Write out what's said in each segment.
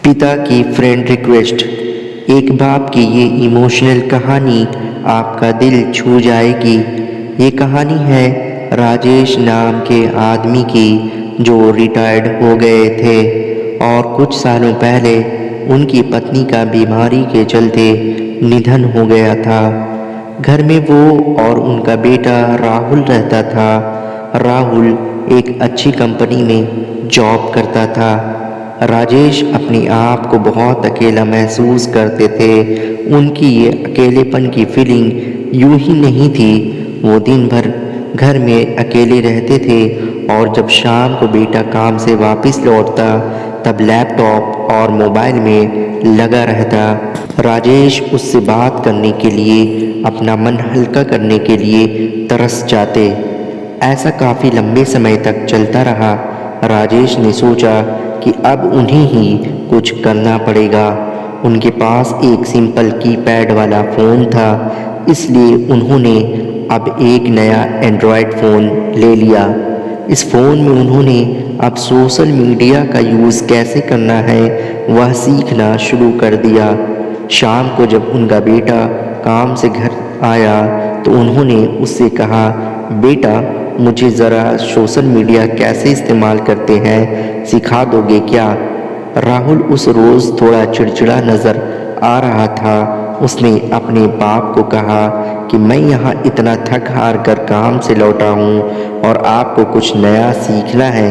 पिता की friend request. एक बाप की ये इमोशनल कहानी आपका दिल छू जाएगी। ये कहानी है राजेश नाम के आदमी की जो रिटायर्ड हो गए थे और कुछ सालों पहले उनकी पत्नी का बीमारी के चलते निधन हो गया था। घर में वो और उनका बेटा राहुल रहता था। राहुल एक अच्छी कंपनी में जॉब करता था। राजेश अपने आप को बहुत अकेला महसूस करते थे। उनकी ये अकेलेपन की फीलिंग यूं ही नहीं थी। वो दिन भर घर में अकेले रहते थे और जब शाम को बेटा काम से वापस लौटता तब लैपटॉप और मोबाइल में लगा रहता। राजेश उससे बात करने के लिए, अपना मन हल्का करने के लिए तरस जाते। ऐसा काफ़ी लंबे समय तक चलता रहा। राजेश ने सोचा कि अब उन्हें ही कुछ करना पड़ेगा। उनके पास एक सिंपल कीपैड वाला फ़ोन था, इसलिए उन्होंने अब एक नया एंड्रॉयड फ़ोन ले लिया। इस फ़ोन में उन्होंने अब सोशल मीडिया का यूज़ कैसे करना है वह सीखना शुरू कर दिया। शाम को जब उनका बेटा काम से घर आया तो उन्होंने उससे कहा, बेटा मुझे ज़रा सोशल मीडिया कैसे इस्तेमाल करते हैं सिखा दोगे क्या? राहुल उस रोज़ थोड़ा चिड़चिड़ा नज़र आ रहा था। उसने अपने बाप को कहा कि मैं यहाँ इतना थक हार कर काम से लौटा हूँ और आपको कुछ नया सीखना है।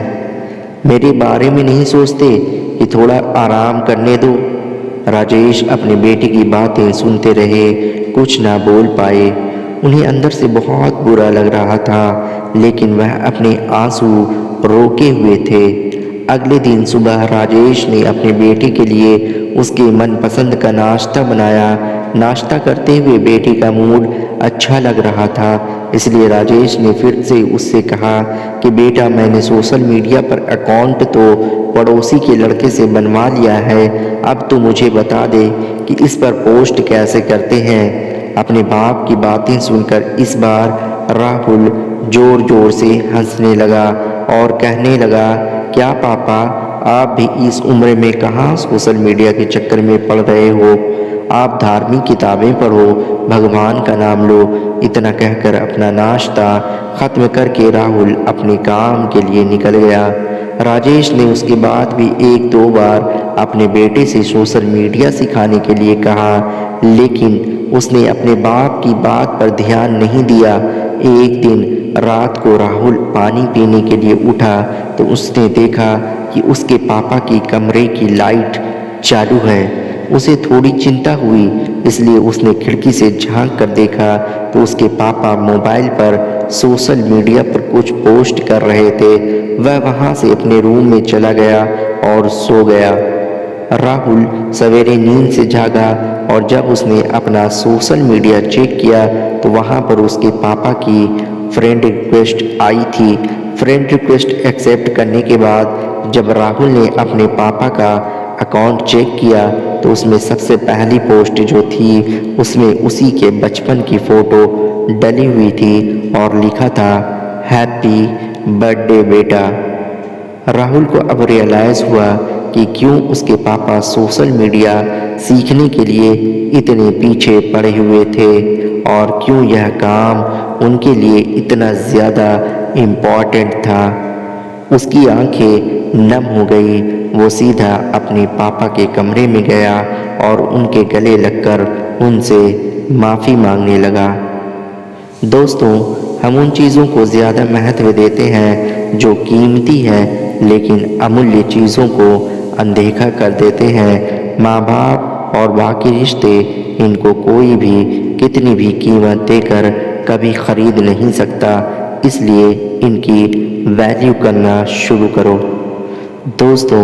मेरे बारे में नहीं सोचते कि थोड़ा आराम करने दो? राजेश अपने बेटे की बातें सुनते रहे, कुछ ना बोल पाए। उन्हें अंदर से बहुत बुरा लग रहा था, लेकिन वह अपने आंसू रोके हुए थे। अगले दिन सुबह राजेश ने अपने बेटे के लिए उसके मनपसंद का नाश्ता बनाया। नाश्ता करते हुए बेटे का मूड अच्छा लग रहा था, इसलिए राजेश ने फिर से उससे कहा कि बेटा मैंने सोशल मीडिया पर अकाउंट तो पड़ोसी के लड़के से बनवा लिया है, अब तो मुझे बता दे कि इस पर पोस्ट कैसे करते हैं। अपने बाप की बातें सुनकर इस बार राहुल ज़ोर ज़ोर से हंसने लगा और कहने लगा, क्या पापा आप भी इस उम्र में कहाँ सोशल मीडिया के चक्कर में पड़ रहे हो? आप धार्मिक किताबें पढ़ो, भगवान का नाम लो। इतना कहकर अपना नाश्ता ख़त्म करके राहुल अपने काम के लिए निकल गया। राजेश ने उसके बाद भी एक दो बार अपने बेटे से सोशल मीडिया सिखाने के लिए कहा, लेकिन उसने अपने बाप की बात पर ध्यान नहीं दिया। एक दिन रात को राहुल पानी पीने के लिए उठा तो उसने देखा कि उसके पापा की कमरे की लाइट चालू है। उसे थोड़ी चिंता हुई, इसलिए उसने खिड़की से झांक कर देखा तो उसके पापा मोबाइल पर सोशल मीडिया पर कुछ पोस्ट कर रहे थे। वह वहां से अपने रूम में चला गया और सो गया। राहुल सवेरे नींद से जागा और जब उसने अपना सोशल मीडिया चेक किया तो वहां पर उसके पापा की फ्रेंड रिक्वेस्ट आई थी। फ्रेंड रिक्वेस्ट एक्सेप्ट करने के बाद जब राहुल ने अपने पापा का अकाउंट चेक किया तो उसमें सबसे पहली पोस्ट जो थी उसमें उसी के बचपन की फ़ोटो डली हुई थी और लिखा था, हैप्पी बर्थडे बेटा। राहुल को अब रियलाइज़ हुआ कि क्यों उसके पापा सोशल मीडिया सीखने के लिए इतने पीछे पड़े हुए थे और क्यों यह काम उनके लिए इतना ज़्यादा इम्पॉर्टेंट था। उसकी आंखें नम हो गई। वो सीधा अपने पापा के कमरे में गया और उनके गले लगकर उनसे माफ़ी मांगने लगा। दोस्तों, हम उन चीज़ों को ज़्यादा महत्व देते हैं जो कीमती है, लेकिन अमूल्य चीज़ों को अनदेखा कर देते हैं। माँ बाप और बाकी रिश्ते, इनको कोई भी कितनी भी कीमत देकर कभी ख़रीद नहीं सकता, इसलिए इनकी वैल्यू करना शुरू करो। दोस्तों,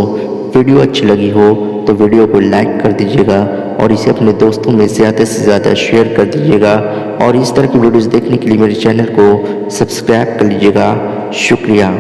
वीडियो अच्छी लगी हो तो वीडियो को लाइक कर दीजिएगा और इसे अपने दोस्तों में ज़्यादा से ज़्यादा शेयर कर दीजिएगा और इस तरह की वीडियोज़ देखने के लिए मेरे चैनल को सब्सक्राइब कर लीजिएगा। शुक्रिया।